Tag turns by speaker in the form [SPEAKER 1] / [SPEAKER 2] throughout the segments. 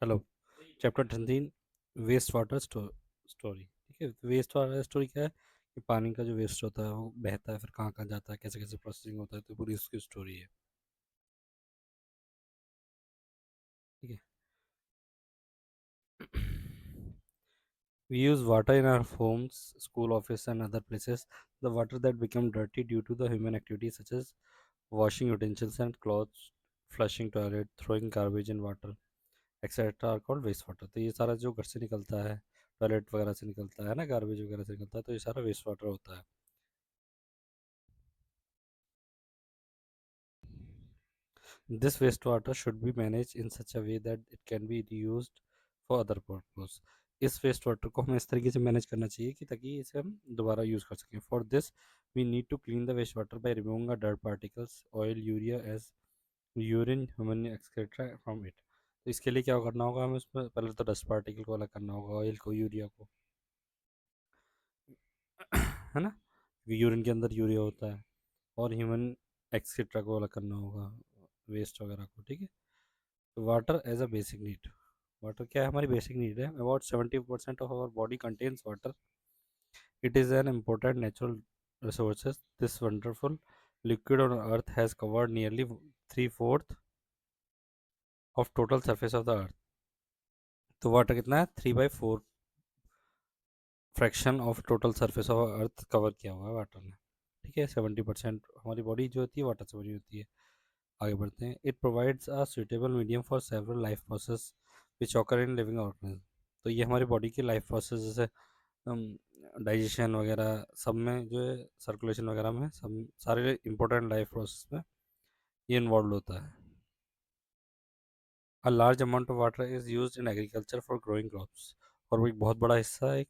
[SPEAKER 1] Hello. Chapter 13 waste water story. ठीक है, waste water story क्या है कि पानी का जो वेस्ट होता है वो बहता है, फिर कहाँ कहाँ जाता है, कैसे कैसे प्रोसेसिंग होता है, तो पूरी उसकी स्टोरी है। ठीक है। We use water in our homes, school, office, and other places. The water that become dirty due to the human activities such as washing utensils and clothes, flushing toilet, throwing garbage in water, etcetera are called waste water. तो ये सारा जो घर से निकलता है, toilet वगैरह से निकलता है ना, गार्बेज वगैरह से निकलता है, तो ये सारा वेस्ट वाटर होता है। This wastewater should be managed in such a way that it can be reused for other purpose. इस वेस्ट वाटर को हमें इस तरीके से मैनेज करना चाहिए कि ताकि इसे हम दोबारा यूज़ कर सकें। For this we need to clean the waste water by removing dirt particles, oil, urea as urine, human excreta from it. तो इसके लिए क्या करना होगा, हमें उसमें पहले तो डस्ट पार्टिकल को अलग करना होगा, ऑयल को, यूरिया को, है ना, क्योंकि यूरिन के अंदर यूरिया होता है, और ह्यूमन एक्सक्रेटा को अलग करना होगा, वेस्ट वगैरह को। ठीक है। तो water as a basic need. Water क्या है, हमारी बेसिक नीड है। About 70% of our body contains water. It is an important natural resources. This wonderful liquid on earth has covered nearly 3/4 of total surface of the earth. तो water कितना है, 3/4 fraction of total surface of earth cover किया हुआ है water ने। ठीक है। 70% हमारी बॉडी जो होती है वाटर से बनी होती है। आगे बढ़ते हैं। It provides a suitable medium for several life process which occur in living organism. तो ये हमारी बॉडी की लाइफ प्रोसेस, जैसे डाइजेशन वगैरह सब में जो है, सर्कुलेशन वगैरह में, सब सारे इंपॉर्टेंट लाइफ प्रोसेस में ये इन्वॉल्व होता है। A large amount of water is use in agriculture for growing crops. और वो एक बहुत बड़ा हिस्सा एक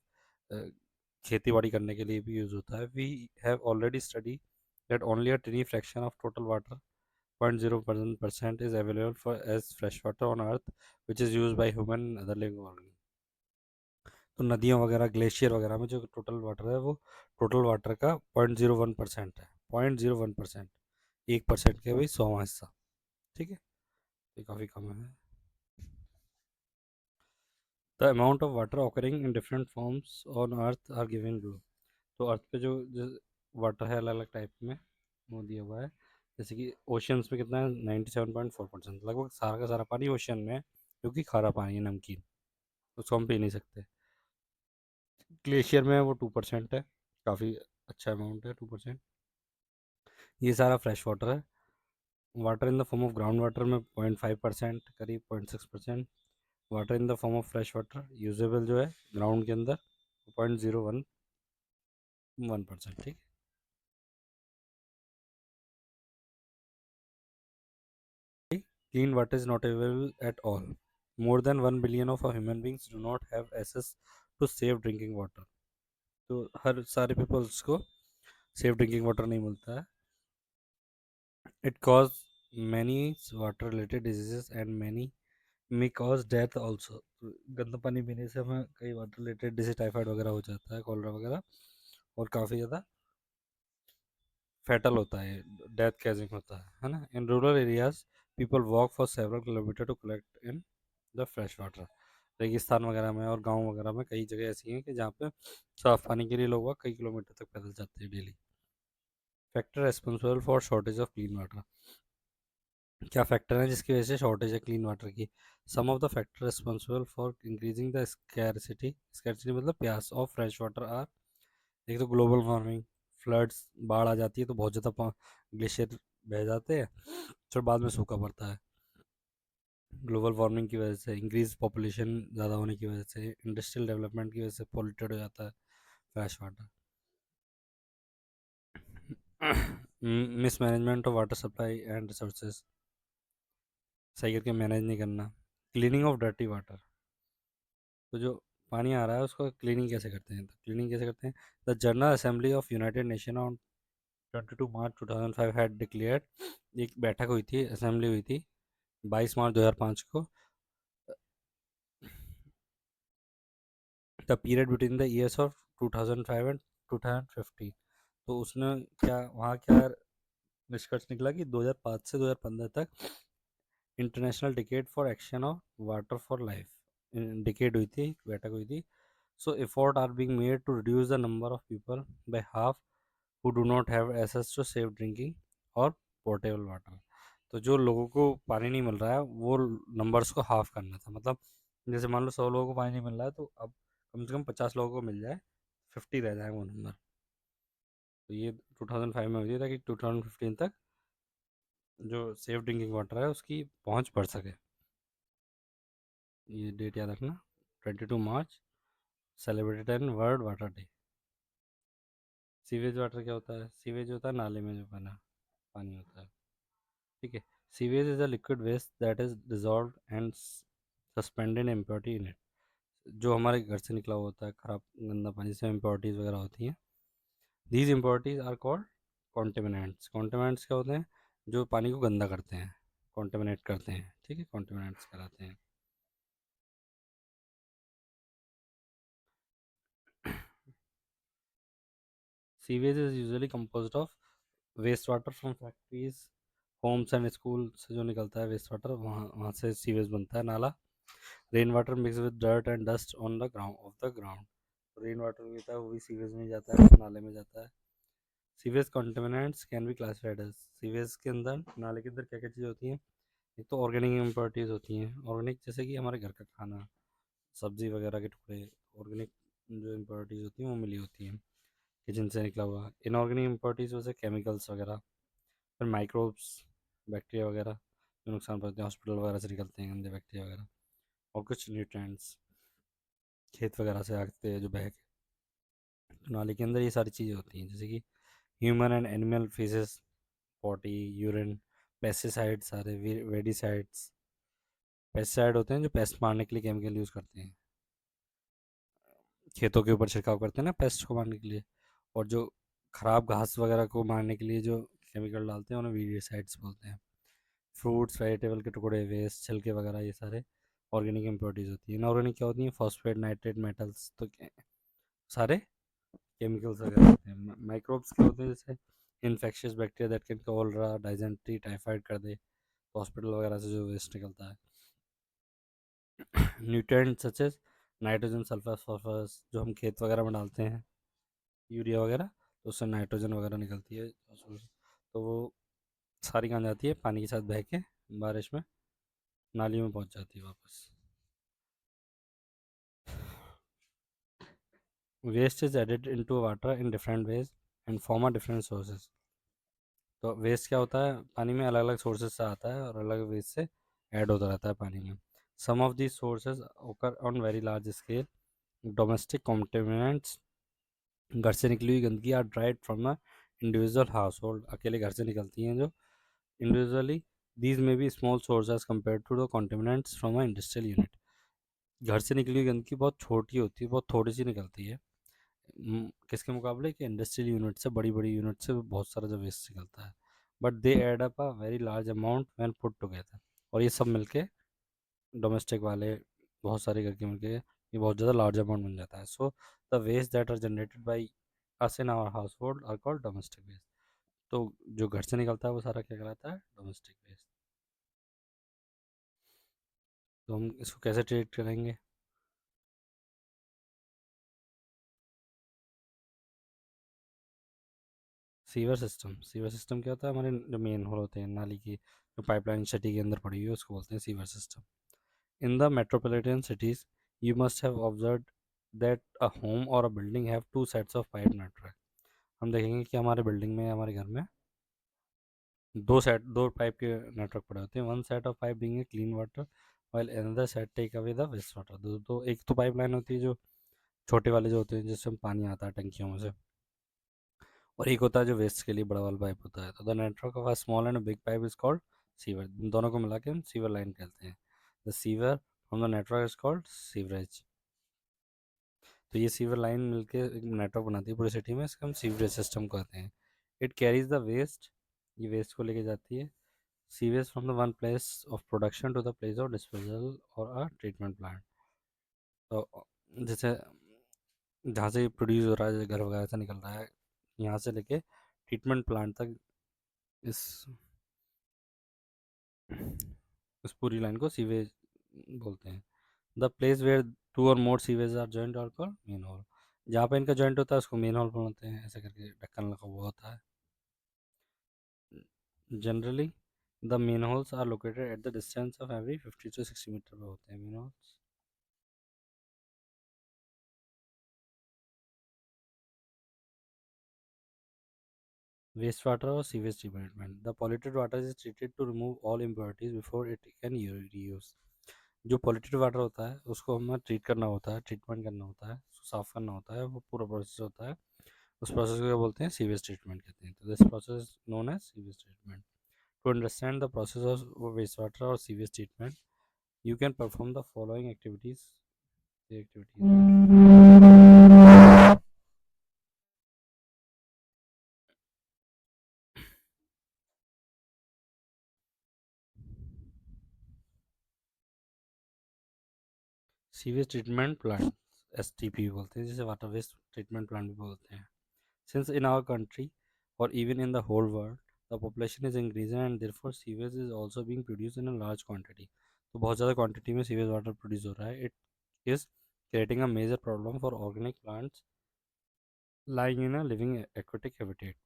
[SPEAKER 1] खेती बाड़ी करने के लिए भी यूज़ होता है। We have already study that only a tiny fraction of total water 0.01% is available for as fresh water on earth which is used by human and other living organisms। तो नदियों वगैरह, ग्लेशियर वगैरह में जो total water है वो total water का 0.01% है। 0.01%, 1% के भाई 100वां हिस्सा। ठीक है। ये काफ़ी कम है। The amount of water occurring in different forms on earth are given below. तो अर्थ पे जो वाटर है अलग अलग टाइप में वो दिया हुआ है। जैसे कि ओशियंस में कितना है, 97.4%, लगभग सारा का सारा पानी ओशियन में है, जो कि खारा पानी है, नमकीन, उसको हम पी नहीं सकते। ग्लेशियर में वो 2% है, काफ़ी अच्छा अमाउंट है 2%। ये सारा फ्रेश वाटर है। Water in the form of ground water में 0.5%, करीब 0.6%। Water in the form of fresh water usable जो है ग्राउंड के अंदर 0.01%। ठीक। Clean water is not available at all. More than 1 billion of our human beings do not have access to safe drinking water। तो हर सारे peoples को safe drinking water नहीं मिलता है। It cause many water related diseases and many may cause death also. गंदा पानी पीने से हमें कई वाटर रिलेटेड डिजीज, टाइफाइड वगैरह हो जाता है, कॉलरा वगैरह, और काफ़ी ज़्यादा फैटल होता है, डेथ कैजिंग होता है ना। In rural areas people walk for several kilometre to collect in the fresh water. रेगिस्तान वगैरह में और गांव वगैरह में कई जगह ऐसी हैं कि जहाँ पे साफ पानी के लिए लोग वहाँ कई किलोमीटर तक पैदल जाते हैं daily. Factor responsible for shortage of clean water. क्या फैक्टर है जिसकी वजह से शॉर्टेज है क्लीन वाटर की? Some of the factor responsible for increasing the scarcity, scarcity मतलब प्यास, ऑफ फ्रेश वाटर आर। एक तो ग्लोबल वार्मिंग, फ्लड्स, बाढ़ आ जाती है तो बहुत ज़्यादा ग्लेशियर बह जाते हैं, फिर बाद में सूखा पड़ता है। ग्लोबल वार्मिंग की वजह से, इंक्रीज पॉपुलेशन ज़्यादा होने की वजह से, इंडस्ट्रियल डेवलपमेंट की वजह से पॉल्यूटेड हो जाता है fresh water. Mismanagement of water supply and resources, सही करके मैनेज नहीं करना। Cleaning of dirty water. तो जो पानी आ रहा है उसको क्लीनिंग कैसे करते हैं, तो क्लीनिंग कैसे करते हैं? The general assembly of United nation on 22 March 2005 had declared. एक बैठक हुई थी, असेंबली हुई थी 22 मार्च 2005 को। The period between the years of 2005 and 2015। तो उसने क्या वहाँ क्या निष्कर्ष निकला कि 2005 से 2015 तक international decade for action of water for life, decade हुई थी, बैठक हुई थी। So effort are being made to reduce the number of people by half who do not have access to safe drinking और पोर्टेबल वाटर। तो जो लोगों को पानी नहीं मिल रहा है वो नंबर्स को हाफ करना था, मतलब जैसे मान लो 100 लोगों को पानी नहीं मिल रहा है तो अब कम से कम 50 लोगों को मिल जाए, 50 रह जाए वो नंबर। तो ये 2005 में हुई थी ताकि 2015 तक जो सेफ ड्रिंकिंग वाटर है उसकी पहुंच बढ़ सके। ये डेट याद रखना, 22 मार्च celebrated an world water day. Sewage water क्या होता है? सीवेज होता है नाले में जो बना पानी होता है, ठीक है। Sewage is a liquid waste that is dissolve and suspended impurity in it. जो हमारे घर से निकला हुआ होता है खराब गंदा पानी, जिसमें इम्प्योरिटीज़ वगैरह होती हैं, दीज इम्प्योरिटीज़ आर कॉल्ड कॉन्टेमिनेंट्स। कॉन्टेमिनेंट्स क्या होते हैं? जो पानी को गंदा करते हैं, कॉन्टेमिनेट करते हैं, ठीक है, कॉन्टेमिनेंट्स कराते हैं। Sewage is usually composed of waste water from factories, homes and school से जो निकलता है वेस्ट वाटर, वहाँ वहाँ से सीवेज बनता है, नाला। Rain water mix with dirt and dust on the ground of the ground. Rain water भी होता है वो भी सीवेज में जाता है, नाले में जाता है। Sewage contaminants can be classified as, sewage के अंदर, नाले के अंदर क्या क्या चीज़ें होती हैं? एक तो ऑर्गेनिक इम्प्योरिटीज़ होती हैं, ऑर्गेनिक जैसे कि हमारे घर का खाना, सब्जी वगैरह के टुकड़े, ऑर्गेनिक जो इम्प्योरिटीज़ होती हैं वो मिली होती हैं किचन से निकला हुआ। इनऑर्गेनिक इम्प्योरिटीज़ जैसे केमिकल्स वगैरह, फिर माइक्रोब्स, बैक्टीरिया वगैरह जो नुकसान पहुंचाते हैं, हॉस्पिटल वगैरह से निकलते हैं गंदे बैक्टीरिया वगैरह। और कुछ न्यूट्रिएंट्स खेत वगैरह से आते हैं जो बह के, तो नाले के अंदर ये सारी चीज़ें होती हैं, जैसे कि human and animal faces, potty, urine, pesticide, सारे वेडिसाइड्स। पेस्टिसाइड होते हैं जो पेस्ट मारने के लिए केमिकल यूज़ करते हैं, खेतों के ऊपर छिड़काव करते हैं ना पेस्ट को मारने के लिए। और जो खराब घास वगैरह को मारने के लिए जो केमिकल डालते हैं उन्हें वीडिसाइड्स बोलते हैं। फ्रूट्स वेजिटेबल के टुकड़े, वेस्ट, छिलके वगैरह, ये सारे ऑर्गेनिक इम्प्योरिटीज़ होती हैं। इनऑर्गेनिक क्या होती हैं? फॉस्फेट, नाइट्रेट, मेटल्स, तो सारे केमिकल्स वगैरह होते हैं। माइक्रोब्स क्या होते हैं? जैसे infectious bacteria that can cholera, dysentery, typhoid कर दे, हॉस्पिटल वगैरह से जो वेस्ट निकलता है। Nutrient such as nitrogen, sulphur, phosphorus, जो हम खेत वगैरह में डालते हैं, यूरिया वगैरह, तो उससे नाइट्रोजन वगैरह निकलती है, तो वो सारी कहाँ जाती है? पानी के साथ बह के बारिश में नाली में पहुंच जाती है वापस। Waste is added into water in different ways and form a different sources. तो वेस्ट क्या होता है? पानी में अलग अलग सोर्सेज से आता है और अलग वेज से ऐड होता रहता है पानी में। Some of these sources occur on very large scale. Domestic contaminants, घर से निकली हुई गंदगी, are dried from a individual household, अकेले घर से निकलती हैं जो individually. These may be small source as compare to the contaminants from a industrial unit. घर से निकली हुई गंदगी बहुत छोटी होती है, बहुत थोड़ी सी निकलती है, किसके मुकाबले कि इंडस्ट्रियल यूनिट से, बड़ी बड़ी यूनिट से बहुत सारा जो वेस्ट निकलता है। But they add up a very large amount when put together. और ये सब मिलके डोमेस्टिक वाले बहुत सारे करके मिलके ये बहुत ज़्यादा लार्ज अमाउंट बन जाता है। So the waste that are generated by us in our household are called domestic waste. तो जो घर से निकलता है वो सारा क्या कहलाता है? Domestic waste. तो हम इसको कैसे ट्रीट करेंगे? सीवर सिस्टम क्या होता है? हमारे जो मेन होल होते हैं नाली की, जो पाइपलाइन सिटी के अंदर पड़ी हुई है उसको बोलते हैं sewer system. In the metropolitan cities, you must have observed that a home or a building have two sets of pipe network। हम देखेंगे कि हमारे बिल्डिंग में, हमारे घर में दो पाइप के नेटवर्क पड़े होते हैं। One set of pipe being a clean water while another set take away the waste water। दो एक तो पाइपलाइन होती है जो छोटे वाले जो होते हैं जिससे पानी आता है टंकियों में से, और एक होता है जो वेस्ट के लिए बड़ा वाला पाइप होता है। तो the network of a small and big pipe is called sewer. इन दोनों को मिला के हम सीवर लाइन कहते हैं। The sewer from the network is called sewerage. तो ये सीवर लाइन मिलके एक नेटवर्क बनाती है पूरी सिटी में, इसको हम सीवरेज सिस्टम कहते हैं। इट कैरीज द वेस्ट, ये वेस्ट को लेके जाती है, sewage from the one place of production to the place of disposal और अ ट्रीटमेंट प्लांट। तो जैसे जहाँ से प्रोड्यूस हो रहा है, घर वगैरह से निकल रहा है, यहाँ से लेके ट्रीटमेंट प्लांट तक इस उस पूरी लाइन को सीवेज बोलते हैं। The place where two or more sewage are joint are called manhole. जहाँ पे इनका जॉइंट होता है उसको मेन होल बोलते हैं, ऐसे करके ढक्कन लगा हुआ होता है। Generally the manholes are located at the distance of every 50 to 60 metre पे होते हैं मेन होल्स। वेस्ट वाटर और sewage treatment. The polluted water is treated to remove all impurities before it can reuse. जो polluted water होता है उसको हमें treat करना होता है, ट्रीटमेंट करना होता है, उसको साफ़ करना होता है, वो पूरा प्रोसेस होता है। उस प्रोसेस को क्या बोलते हैं? सीवेज ट्रीटमेंट कहते हैं। तो this process known as sewage treatment. To understand the process of waste water और sewage treatment you can perform the following activities. The activities sewage treatment plant, STP बोलते हैं, जिसे वाटर वेस्ट ट्रीटमेंट प्लांट भी बोलते हैं। Since in our country और even in the whole world the population is increasing and therefore sewage is also being produce in a large quantity. तो बहुत ज़्यादा क्वांटिटी में सीवेज वाटर प्रोड्यूस हो रहा है। It is creating a major problem for organic plants lying in a living aquatic habitat.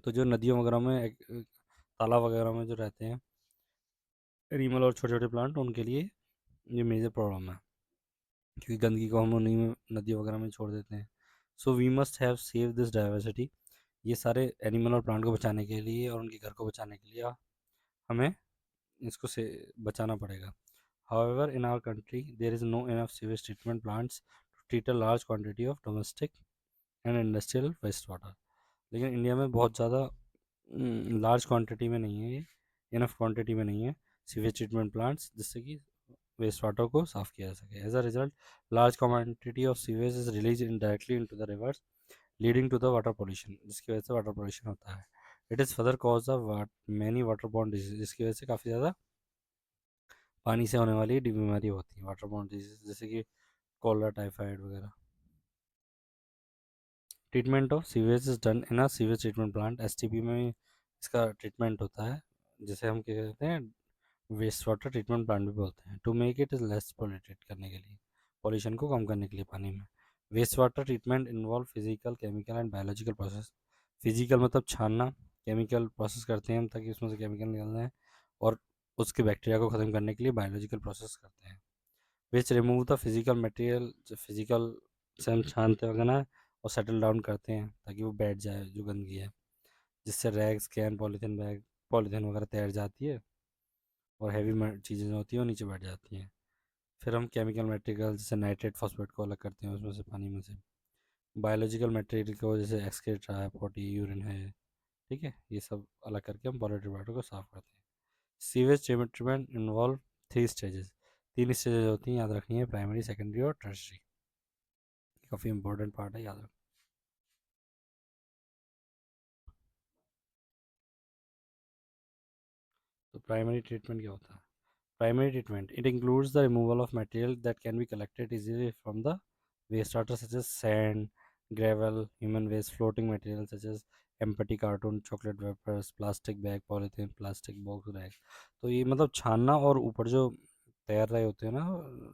[SPEAKER 1] तो जो नदियों वगैरह में तालाब वगैरह में जो रहते हैं एनिमल और छोटे छोटे प्लांट, उनके लिए ये मेजर प्रॉब्लम है, क्योंकि गंदगी को हम उन्हीं में नदी वगैरह में छोड़ देते हैं। So we must have save this diversity. ये सारे एनिमल और प्लांट को बचाने के लिए और उनके घर को बचाने के लिए हमें इसको से बचाना पड़ेगा। However in our country there is no enough sewage treatment plants to treat a large quantity of domestic and industrial waste water. लेकिन इंडिया में बहुत ज़्यादा लार्ज क्वांटिटी में नहीं है ये, इनफ क्वांटिटी में नहीं है सीवेज ट्रीटमेंट प्लांट्स, जिससे कि वेस्ट वाटर को साफ़ किया जा सके। As a result large quantity of sewage is release indirectly into the rivers leading to the water pollution, जिसकी वजह से वाटर पोल्यूशन होता है। It is further cause of many water borne disease, जिसकी वजह से काफ़ी ज़्यादा पानी से होने वाली बीमारी होती है वाटर बॉर्न डिजीज, जैसे कि कॉलरा, टाइफाइड वगैरह। Treatment of sewage is done in a sewage treatment plant, STP में इसका ट्रीटमेंट होता है, जिसे हम क्या कहते हैं? वेस्ट वाटर ट्रीटमेंट प्लांट भी बोलते हैं। To make it is less polluted, करने के लिए, पॉल्यूशन को कम करने के लिए पानी में। Waste water treatment involve physical, chemical and biological process. Physical मतलब छानना, केमिकल प्रोसेस करते हैं हम ताकि उसमें से केमिकल निकलना है, और उसके बैक्टीरिया को ख़त्म करने के लिए बायोलॉजिकल प्रोसेस करते हैं। विच रिमूव द फिजिकल मटेरियल, जो फिजिकल से हम छानते वगैरह ना और सेटल डाउन करते हैं ताकि वो बैठ जाए जो गंदगी है, जिससे rags, can, polythene bag, polythene वगैरह तैर जाती है और हैवी चीज़ें जो होती हैं वो नीचे बैठ जाती हैं। फिर हम केमिकल मटेरियल जैसे नाइट्रेट, फॉस्फेट को अलग करते हैं उसमें से, पानी में से। बायोलॉजिकल मटेरियल को जैसे एक्सक्रीटा है, पोटी, यूरिन है, ठीक है, ये सब अलग करके हम पॉल्यूटेड वाटर को साफ़ करते हैं। Sewage treatment involve 3 stages. 3 stages होती हैं, याद रखनी है, प्राइमरी, सेकेंडरी और टर्शरी। काफ़ी इंपॉर्टेंट पार्ट है, याद रखना। तो प्राइमरी ट्रीटमेंट क्या होता है? Primary treatment. It includes the removal of material that can be collected easily from the wastewater, such as sand, gravel, human waste, floating materials such as empty cartoon, chocolate wrappers, plastic bag, polythene, plastic box rag। तो ये मतलब छानना और ऊपर जो तैर रहे होते हैं ना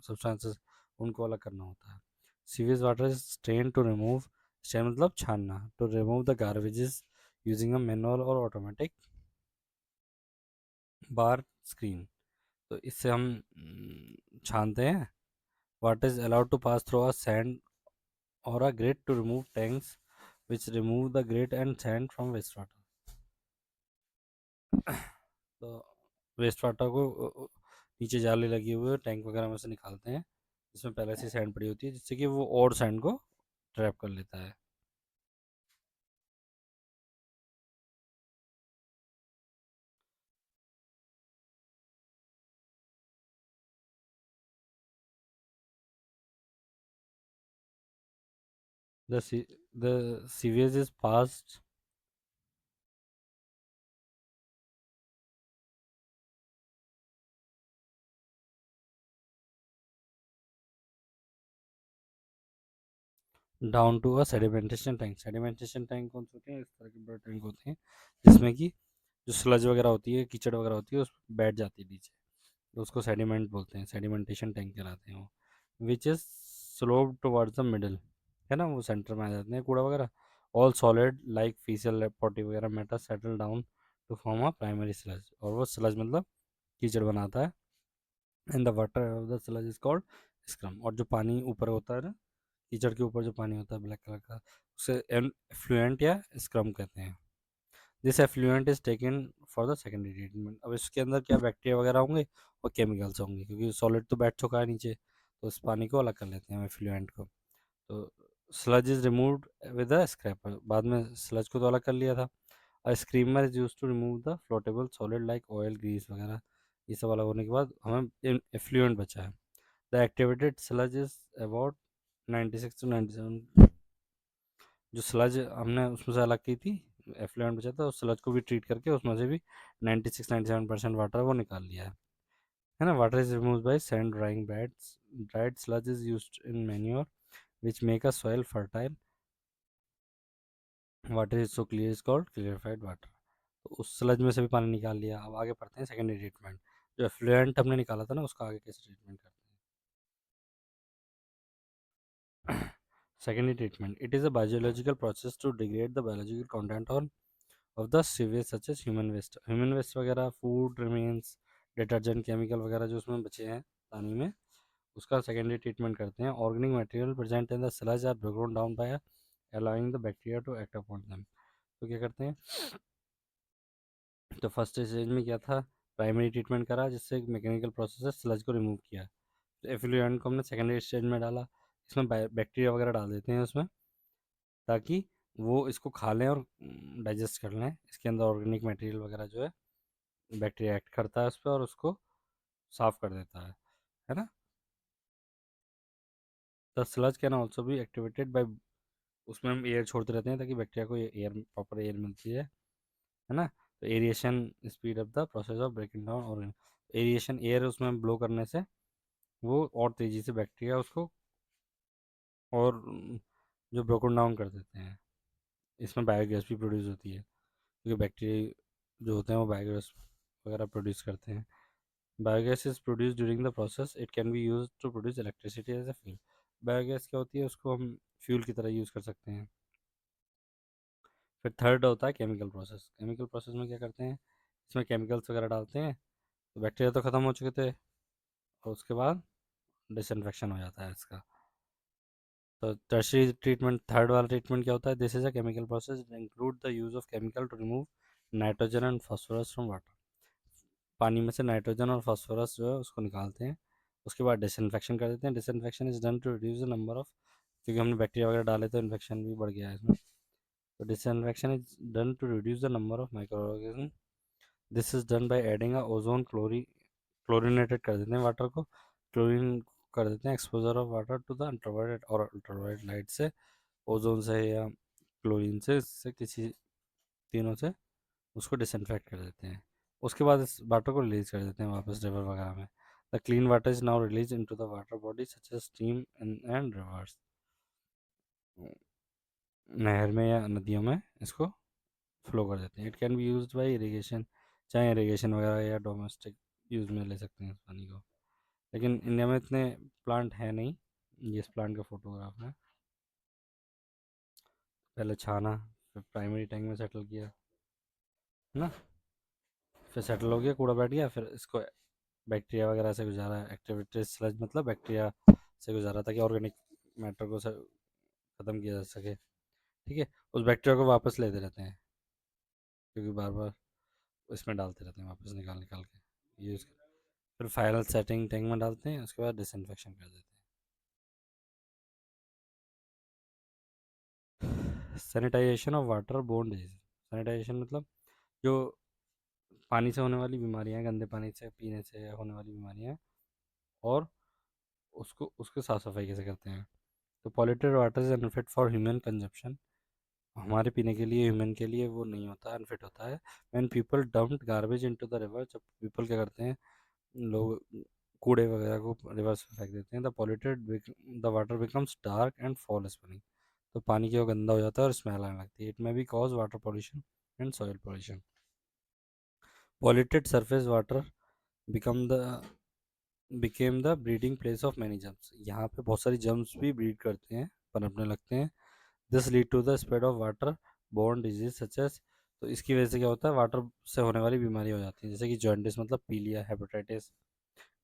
[SPEAKER 1] सब्सटेंसेस, उनको अलग करना होता है। Sewage water is strain to remove, strain मतलब छानना, to remove the garbages using a manual or automatic bar screen. तो इससे हम छानते हैं। Water is allowed to pass through a sand or a grit to remove tanks which remove the grit and sand from waste water. तो waste water को नीचे जाली लगी हुई है, टैंक वगैरह में से निकालते हैं, जिसमें पहले से सैंड पड़ी होती है, जिससे कि वो और सैंड को ट्रैप कर लेता है। The the sewage is passed down to a sedimentation tank. Sedimentation tank कौन से होते हैं? इस तरह के बड़े टैंक होते हैं जिसमें कि जो स्लज वगैरह होती है, कीचड़ वगैरह होती है, उस बैठ जाती है नीचे। तो उसको सेडिमेंट बोलते हैं, सेडिमेंटेशन टैंक कहलाते हैं वो, which is slope towards the middle, है ना, वो सेंटर में आ जाते हैं कूड़ा वगैरह। All solid like fecal potty वगैरह matter settle down to form a primary sludge, और वो स्लज मतलब कीचड़ बनाता है। And the water of the sludge is called scum, और जो पानी ऊपर होता है ना, कीचड़ के ऊपर जो पानी होता है ब्लैक कलर का, उसे एफ्लुएंट या स्क्रम कहते हैं। This effluent is taken for the secondary treatment. अब इसके अंदर क्या बैक्टीरिया वगैरह होंगे और केमिकल्स होंगे, क्योंकि सॉलिड तो बैठ चुका है नीचे, तो इस पानी को अलग कर लेते हैं एफ्लुएंट को। तो sludge is removed with a scraper, बाद में स्लज को तो अलग कर लिया था। A skimmer is use to remove the floatable solid like oil grease वगैरह, ये सब अलग होने के बाद हमें एफ्लुएंट बचा है। The activated sludge is about 96 to 97, जो स्लज हमने उसमें से अलग की थी, एफ्लुएंट बचा था, उस स्लज को भी ट्रीट करके उसमें से भी 96-97% वाटर वो निकाल लिया है ना। Water is remove by sand drawing beds, dried sludge is used in manure which make a soil fertile, water is so clear is called clarified water। तो उस स्लज में से भी पानी निकाल लिया। अब आगे पढ़ते हैं सेकेंडरी ट्रीटमेंट, जो एफ्लुएंट हमने निकाला था ना उसका आगे कैसे ट्रीटमेंट करते हैं। Secondary treatment, it is a biological process to degrade the biological content on of the sewage such as human waste वगैरह, फूड रिमेन्स, डिटर्जेंट, केमिकल वगैरह जो उसमें बचे हैं पानी में, उसका सेकेंडरी ट्रीटमेंट करते हैं। Organic material present in the sludge are broken down by allowing the bacteria to act upon them. तो क्या करते हैं, तो फर्स्ट स्टेज में क्या था, प्राइमरी ट्रीटमेंट करा जिससे एक मैकेनिकल प्रोसेस है स्लज को रिमूव किया। तो एफ्लुएंट को हमने सेकेंडरी स्टेज में डाला, इसमें बैक्टीरिया वगैरह डाल देते हैं उसमें, ताकि वो इसको खा लें और डाइजेस्ट कर लें। इसके अंदर ऑर्गेनिक मटेरियल वगैरह जो है, बैक्टीरिया एक्ट करता है उस पर और उसको साफ कर देता है ना। द स्लज कैन ऑल्सो भी एक्टिवेटेड बाई, उसमें हम एयर छोड़ते रहते हैं ताकि बैक्टीरिया को एयर, प्रॉपर एयर मिलती है ना। तो aeration speed up the process of breaking down, और एरिएशन एयर उसमें ब्लो करने से वो और तेज़ी से बैक्टीरिया उसको और जो ब्रोकन डाउन कर देते हैं। इसमें बायोगैस भी प्रोड्यूस होती है, क्योंकि बैक्टीरिया जो होते हैं वो बायोगैस वगैरह प्रोड्यूस करते हैं। Biogas is produce during the process, it can be use to produce electricity as a fuel. Biogas क्या होती है, उसको हम फ्यूल की तरह यूज़ कर सकते हैं। फिर थर्ड होता है केमिकल प्रोसेस। केमिकल प्रोसेस में क्या करते हैं, इसमें केमिकल्स वगैरह डालते हैं, तो बैक्टीरिया तो ख़त्म हो चुके थे, और उसके बाद डिसइंफेक्शन हो जाता है इसका। तो टर्शियरी ट्रीटमेंट, थर्ड वाला ट्रीटमेंट क्या होता है, this is a chemical process include the use of chemical to remove nitrogen and phosphorus from water. पानी में से नाइट्रोजन और फास्फोरस जो है उसको निकालते हैं, उसके बाद डिसइंफेक्शन कर देते हैं। Disinfection is done to reduce the number of, क्योंकि हमने बैक्टीरिया वगैरह डाले तो इन्फेक्शन भी बढ़ गया है इसमें। तो disinfection is done to reduce the number of microorganism, this is done by adding a ozone chlorinated कर देते हैं वाटर को, क्लोरीन कर देते हैं exposure of water to the ultraviolet और अल्ट्रावायलेट लाइट से, ओजोन से या क्लोरीन से, इससे किसी तीनों से उसको डिसइंफेक्ट कर देते हैं। उसके बाद इस वाटर को रिलीज कर देते हैं वापस रिवर वगैरह में। The clean water is now release into the water body such as stream and rivers, नहर में या नदियों में इसको फ्लो कर देते हैं। It can be use by irrigation, चाहे इरीगेशन वगैरह या डोमेस्टिक यूज़ में ले सकते हैं इस पानी को, लेकिन इंडिया में इतने प्लांट है नहीं। ये इस प्लांट का फोटोग्राफ है। पहले छाना, फिर प्राइमरी टैंक में सेटल किया, है ना, फिर सेटल हो गया, कूड़ा बैठ गया, फिर इसको बैक्टीरिया वगैरह से गुजारा, एक्टिवेटेड स्लज मतलब बैक्टीरिया से गुजारा, ताकि ऑर्गेनिक मैटर को ख़त्म किया जा सके। ठीक है, उस बैक्टीरिया को वापस लेते रहते हैं, क्योंकि बार बार इसमें डालते रहते हैं वापस निकाल निकाल के यूज़। फिर फाइनल सेटिंग टैंक में डालते हैं, उसके बाद डिसइंफेक्शन कर देते हैं। Sanitization of water borne disease, sanitization मतलब जो पानी से होने वाली बीमारियाँ, गंदे पानी से पीने से होने वाली बीमारियाँ, और उसको उसके साफ़ सफाई कैसे करते हैं। तो polluted water is unfit for human consumption, हमारे पीने के लिए, ह्यूमन के लिए वो नहीं होता, अनफिट होता है। When people dumped garbage into the river, जब पीपल क्या करते हैं, लोग कूड़े वगैरह को रिवर्स में फेंक देते हैं, the polluted the water becomes dark and fall smelling, तो पानी जो गंदा हो जाता है और स्मेल आने लगती है। It may be cause water pollution and soil pollution. Polluted surface water become the became the breeding place of many germs, यहाँ पे बहुत सारी जम्स भी ब्रीड करते हैं, पनपने लगते हैं। This lead to the spread of water borne disease such as, तो इसकी वजह से क्या होता है, वाटर से होने वाली बीमारी हो जाती है, जैसे कि जॉन्डिस मतलब पीलिया, हेपेटाइटिस,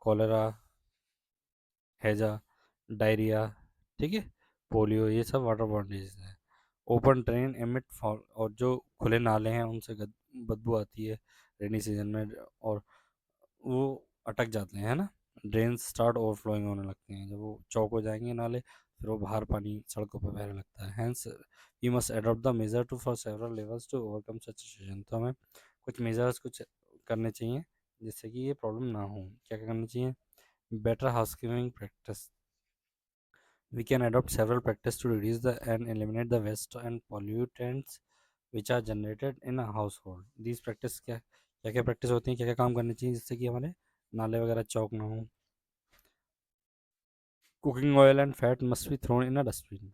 [SPEAKER 1] कॉलेरा, हैजा, डायरिया, ठीक है, पोलियो, ये सब वाटर बोर्न डिजीज है। ओपन ड्रेन एमिट फॉल, और जो खुले नाले हैं उनसे बदबू आती है रेनी सीजन में, और वो अटक जाते हैं, है ना। ड्रेन स्टार्ट ओवरफ्लोइंग होने लगते हैं, जब वो चौक हो जाएंगे नाले, फिर वो बाहर पानी सड़कों पर बहने लगता है। Hence we must adopt the measure to for several levels to overcome such situation, तो हमें कुछ मेजर्स कुछ करने चाहिए जिससे कि ये प्रॉब्लम ना हो। क्या क्या करना चाहिए? Better housekeeping practice, we can adopt several practices to reduce the and eliminate the waste and pollutants which are generated in a household. These practice क्या क्या क्या प्रैक्टिस होती हैं, क्या क्या काम करने चाहिए जिससे कि हमारे नाले वगैरह चौक ना हो? Cooking oil and fat must be thrown in a dustbin,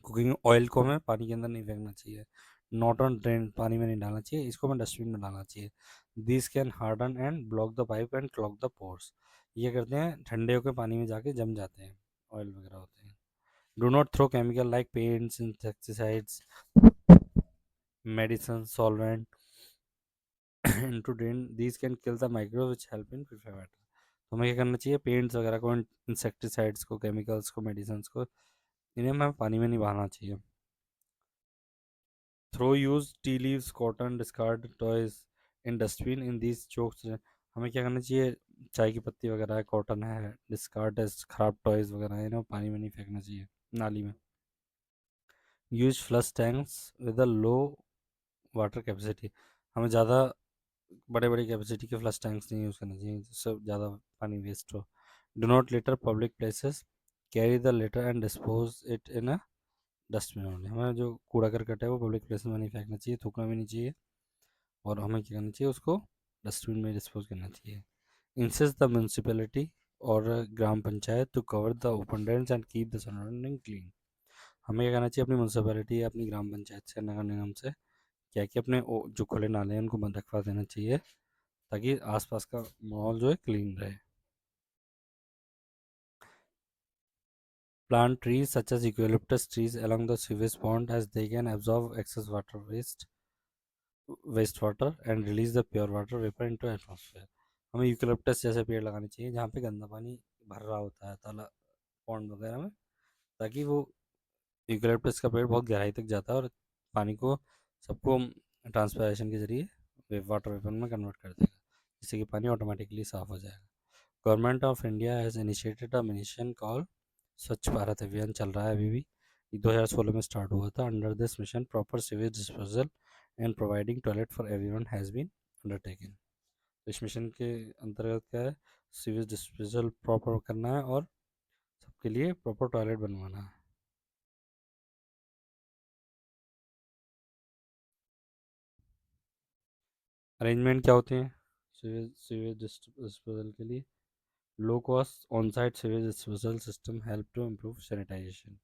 [SPEAKER 1] cooking oil को हमें पानी के अंदर नहीं फेंकना चाहिए, नॉट ऑन ड्रेन, पानी में नहीं डालना चाहिए, इसको हमें डस्टबिन में डालना चाहिए। This can harden and block the pipe and clog the pores, ये करते हैं ठंडे होकर पानी में जाके जम जाते हैं, ऑयल वगैरह होते हैं। Do not throw chemical like paints, insecticides, medicine, solvent into drain. These can kill the microbes which help in purify water. तो हमें क्या करना चाहिए? पेंट्स वगैरह को, इंसेक्टिसाइड्स को, केमिकल्स को, मेडिसिन को, इन्हें हमें पानी में नहीं बहाना चाहिए। Throw use tea leaves, cotton, discard toys in dustbin in these chokes, हमें क्या करना चाहिए? चाय की पत्ती वगैरह है, कॉटन है, डिस्कार्ड है, खराब टॉयज वगैरह है, इन्हें पानी में नहीं फेंकना चाहिए, नाली में। Use flush tanks with a low water capacity, हमें ज़्यादा बड़े बड़ी कैपेसिटी के फ्लश टैंक्स नहीं यूज़ करने चाहिए जिससे ज़्यादा पानी वेस्ट हो। Do not litre public places, carry the litre and dispose it in a dustbin only, हमें जो कूड़ा करकट है वो पब्लिक प्लेस में नहीं फेंकना चाहिए, थूकना भी नहीं चाहिए, और हमें क्या करना चाहिए? उसको डस्टबिन में डिस्पोज करना चाहिए। इंसिस्ट द म्यूनसिपैलिटी और gram panchayat to cover the open drains and keep the surrounding clean, हमें क्या करना चाहिए? अपनी म्यूनसिपैलिटी या अपनी ग्राम पंचायत से, नगर निगम से, क्या कि अपने जो खुले नाले हैं उनको बंद रखवा देना चाहिए ताकि आसपास का माहौल जो है क्लीन रहे। Plant trees such as eucalyptus trees along the sewage pond as they can absorb excess waste water and release the pure water vapor into atmosphere, हमें यूकेलिप्टस जैसे पेड़ लगाने चाहिए जहाँ पे गंदा पानी भर रहा होता है तालाब, पॉन्ड वगैरह में, ताकि वो यूकेलिप्टस का पेड़ बहुत गहराई तक जाता है और पानी को सबको ट्रांसपायरेशन के जरिए वाटर वेपर में कन्वर्ट कर देगा, जिससे कि पानी ऑटोमेटिकली साफ़ हो जाएगा। Government of India has initiated a mission call स्वच्छ भारत अभियान, चल रहा है अभी भी, 2016 में स्टार्ट हुआ था। Under this mission proper sewage disposal and providing toilet for everyone has been undertaken, इस मिशन के अंतर्गत क्या है? सीवेज डिस्पोजल प्रॉपर करना है और सबके लिए प्रॉपर टॉयलेट बनवाना है। अरेंजमेंट क्या होते हैं सीवेज सीवेज डिस्पोजल के लिए? Low cost on site sewage disposal system help to improve sanitization,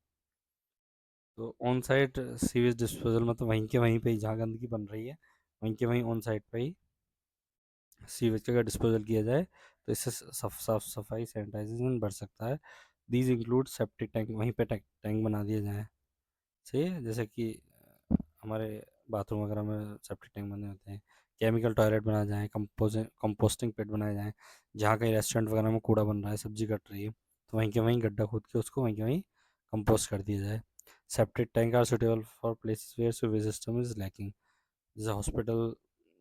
[SPEAKER 1] तो ऑन साइट सीवेज डिस्पोजल मतलब वहीं के वहीं पे ही जहाँ गंदगी बन रही है वहीं के वहीं ऑन साइट पे ही सीवेज का अगर डिस्पोजल किया जाए तो इससे साफ सफाई सैनिटाइजेशन बढ़ सकता है। दीज इंक्लूड सेप्टिक टैंक, वहीं पे टैंक बना दिया जाए, सही है, जैसे कि हमारे बाथरूम वगैरह में सेप्टिक टैंक बने होते हैं। केमिकल टॉयलेट बनाए जाएँ, कंपोस्टिंग पिट बनाए जाएँ, जहाँ कहीं रेस्टोरेंट वगैरह में कूड़ा बन रहा है, सब्जी कट रही है, तो वहीं के वहीं गड्ढा खोद के उसको वहीं के वहीं कंपोस्ट कर दिया जाए। Septic tank are suitable for places where sewage system is lacking, जैसे हॉस्पिटल,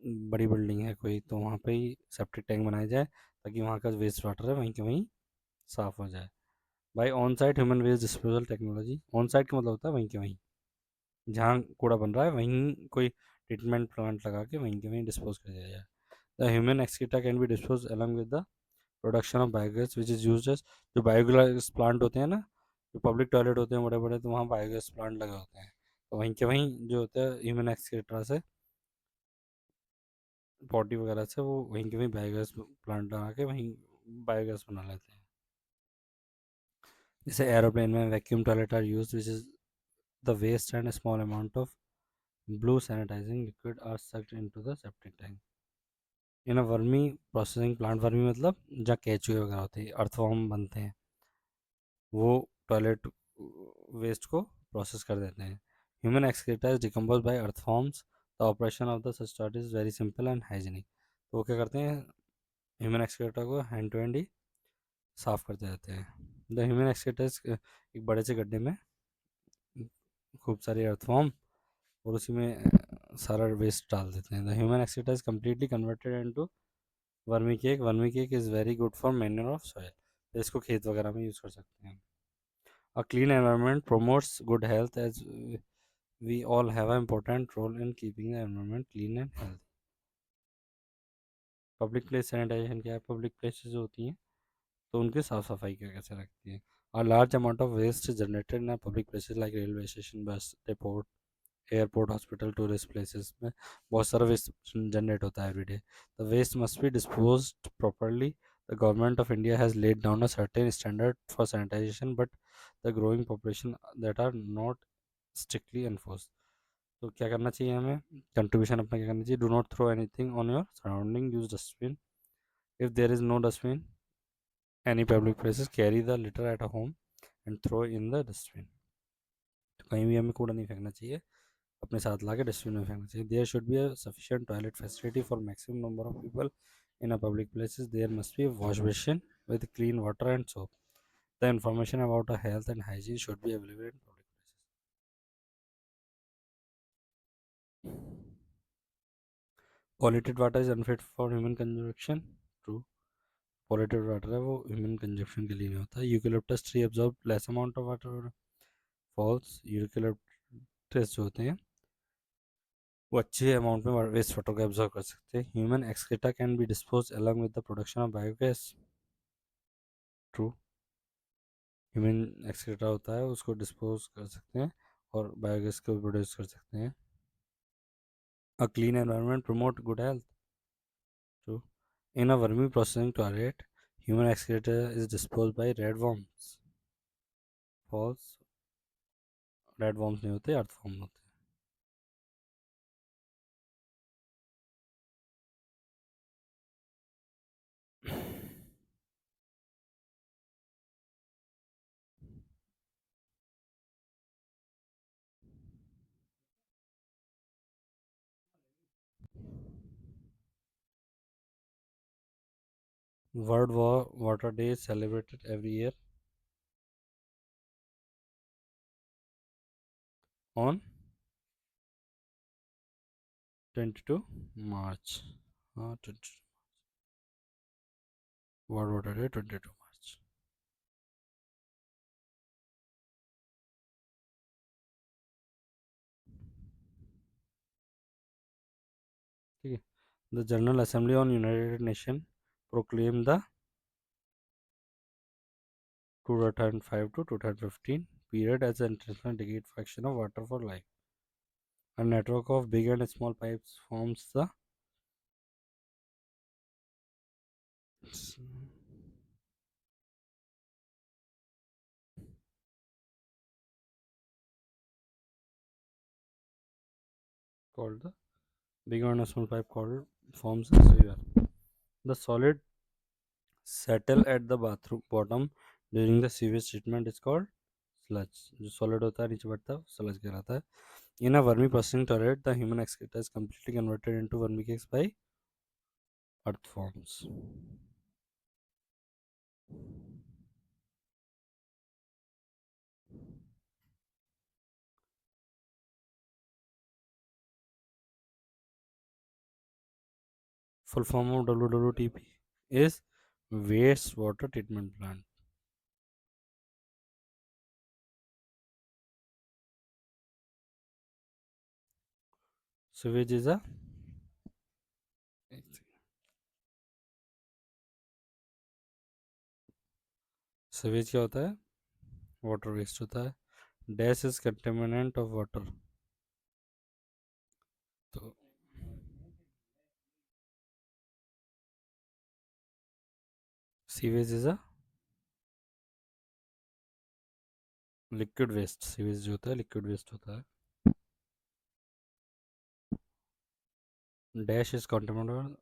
[SPEAKER 1] बड़ी बिल्डिंग है कोई, तो वहाँ पे ही सेप्टिक टैंक बनाया जाए ताकि वहाँ का वेस्ट वाटर है वहीं के वहीं साफ़ हो जाए। भाई on site human waste disposal technology, on site का मतलब होता है वहीं के वहीं जहाँ कूड़ा बन रहा है वहीं कोई ट्रीटमेंट प्लांट लगा के वहीं के वहीं डिस्पोज कर दिया जाए। The human excreta can be dispose along with the production of biogas which is used as, जो बायोगैस प्लांट होते हैं ना, जो पब्लिक टॉयलेट होते हैं बड़े बड़े, तो वहाँ बायोगैस प्लांट लगे होते हैं, तो वहीं के वहीं जो होता है ह्यूमन एक्सक्रीटा से, पॉटी वगैरह से, वो वहीं के वहीं बायोगैस प्लांट लगा के वहीं बायोगैस बना लेते हैं। जैसे एरोप्लेन में vacuum toilet are use which is the waste and small amount of blue sanitizing liquid are sucked into the septic tank. In a vermi processing plant, vermi मतलब जहाँ केचुए वगैरह होते हैं, अर्थवर्म बनते हैं, वो टॉयलेट वेस्ट को प्रोसेस कर देते हैं. Human excreta is decompose by earthworms. The operation of the सस्टार्ट is very simple and hygienic. तो वो क्या करते हैं, ह्यूमन एक्सक्रीटा को हैंड टू हैंड ही साफ करते रहते हैं. द ह्यूमन एक्सक्रीटा एक बड़े से गड्ढे में खूब सारे अर्थवर्म और उसी में सारा वेस्ट डाल देते हैं. The human excreta is completely converted into vermi cake. Vermi cake is very good for manure of soil. तो इसको खेत वगैरह में यूज़ कर सकते हैं. A clean environment promotes good health, as we all have an important role in keeping the environment clean and healthy. Public place sanitization क्या है, पब्लिक प्लेसेस जो होती हैं तो उनकी साफ़ सफाई क्या कैसे रखती है. A large amount of waste is generated in public places like railway station, bus depot, airport, hospital, tourist places में बहुत सारा वेस्ट जनरेट होता है every day. The waste must be disposed properly. The government of India has laid down a certain standard for sanitization, but the growing population that are not strictly enforce. तो क्या करना चाहिए हमें, contribution अपना क्या करना चाहिए. Do not throw anything on your surrounding, use dustbin. If there is no dustbin any public places, carry the litter at a home and throw in the dustbin. तो कहीं भी हमें कूड़ा नहीं फेंकना चाहिए, अपने साथ ला के डस्टबिन में फेंकना चाहिए. There should be a sufficient toilet facility for maximum number of people in a public places. There must be wash basin with clean water and soap. The information about a health and hygiene should be available in public places. Polluted water is unfit for human consumption. True. Polluted water है वो human consumption के लिए नहीं होता. Eucalyptus tree absorb less amount of water. False. Eucalyptus जो होते हैं वो अच्छे अमाउंट में वेस्ट वाटर को एब्जॉर्व कर सकते हैं. Human excreta can be dispose along with the production of biogas. True. Human excreta होता है उसको डिस्पोज कर सकते हैं और बायोगैस को प्रोड्यूस कर सकते हैं. A clean environment promote good health. True. In a vermi processing toilet human excreta is dispose by red worms. False. Red worms नहीं होते, अर्थवर्म होते हैं. World water day is celebrated every year on 22 March. हाँ, 22 world water day 22 मार्च. ठीक है. The general assembly on United nation proclaim the 2005 to 2015 period as an international decade for action of water for life. A network of big and small pipes forms the called the big and small pipe called forms the sewer. The solid settle at the bathroom bottom during the sewage treatment is called sludge. जो solid होता है नीचे बैठता है sludge कहलाता है. In a vermi processing toilet, the human excreta is completely converted into vermicakes by earthworms. Full form of WWTP is waste water treatment plant. Sewage is a sewage क्या होता है, वाटर वेस्ट होता है. Dash is contaminant of water. तो sewage is a liquid waste. Sewage जो होता है liquid waste होता है. डैश इज कंटेमिनेंट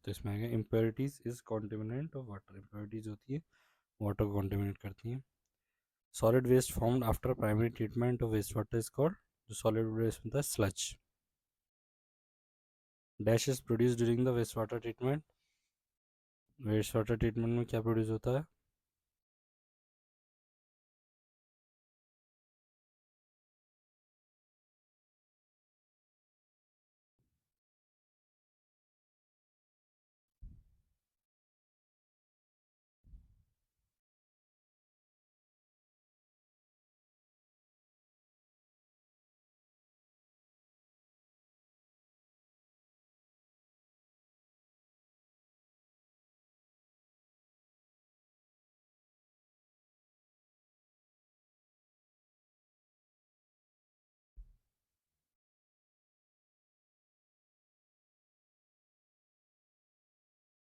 [SPEAKER 1] तो इसमें आएगा impurities is contaminant of water. Impurities होती है वाटर को कॉन्टेमिनेट करती हैं। Solid waste formed after primary treatment of waste water is called, जो सॉलिड वेस्ट होता है sludge. Dash is produce during the waste water treatment. Waste water treatment में क्या प्रोड्यूस होता है?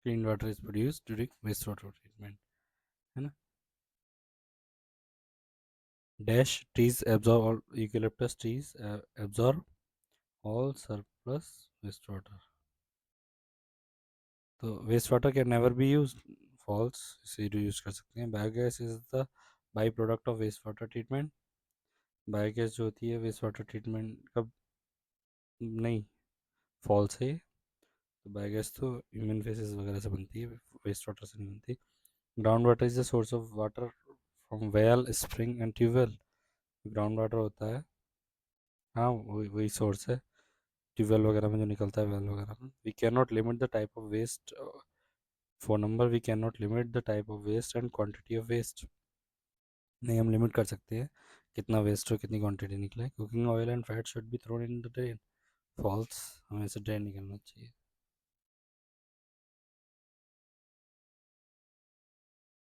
[SPEAKER 1] Clean water is produce during waste water treatment, है ना। Dash trees absorb all, eucalyptus trees absorb all surplus waste water. तो waste water can never be use, false, इसे use कर सकते हैं। Biogas is the by product of waste water treatment. Biogas जो होती है वेस्ट वाटर ट्रीटमेंट का, नहीं, फॉल्स है। तो बायोगैस तो ह्यूमन फेसेस वगैरह से बनती है, वेस्ट वाटर से नहीं बनती। Ground water is the source of water from well, spring and tubewell. Ground water होता है, हाँ वही वही सोर्स है, ट्यूबवेल वगैरह में जो निकलता है, वेल वगैरह में। We can not limit the type of waste, for number we can not limit the type of waste and quantity of waste. नहीं, हम लिमिट कर सकते हैं कितना वेस्ट हो, कितनी क्वांटिटी निकले। Cooking oil and fat should be thrown in the drain. False, हमें इसे ड्रेन नहीं करना चाहिए।